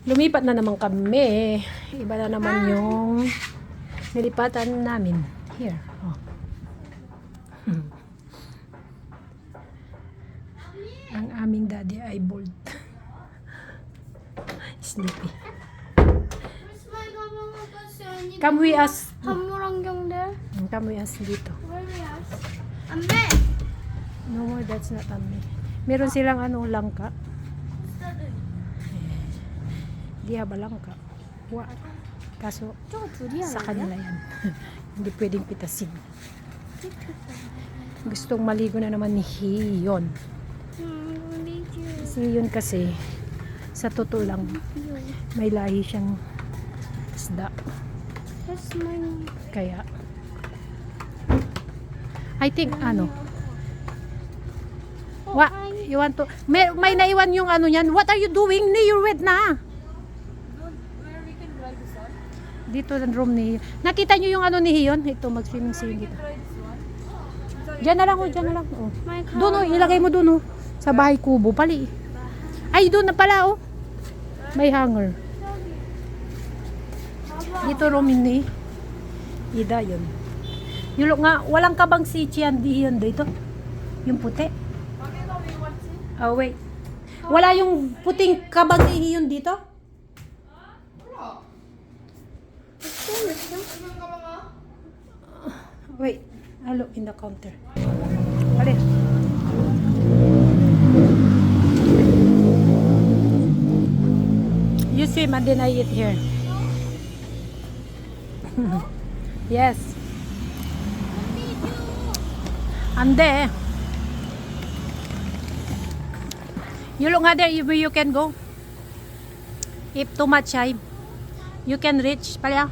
Lumipat na naman kami. Iba na naman yung nilipatan namin. Here. Oh. Ang aming daddy ay bold. Sleepy. Come with us. 한물안경 there? Come with us dito. Where we us? 안돼. No more, that's not ame. Meron silang ano, langka. Diya ba langka? Wa. Kaso, 저거 둘이야. sa kanila yan. Hindi pwedeng pitasin. Gustong maligo na naman ni Hiyon. Si Hiyon kasi, sa totoo lang, may lahi siyang isda. That's mine. Kaya, I think, ano, you want to, may naiwan yung ano yan. What are you doing? You're wet na. Where we can drive this one? Dito ang room ni Hiyon. Nakita nyo yung ano ni Hiyon? Ito, mag-swimming scene dito. Try this one. Diyan na lang, oh, diyan na lang. Oh. My car. Doon, oh, ilagay mo doon, oh. Sa bahay kubo, pali. Ay, doon na pala, oh. May hanger. Dito room ni Ida, yun. Yung nga, walang kabang si Chian di yun dito. Yung puti. Oh, wait. Wala yung puting kabang ni Hiyon dito? Wait. I look in the counter. Alin? You swim and then I eat here. Yes. Ande. You look nga there, you can go. If too much time, you can reach. Pala.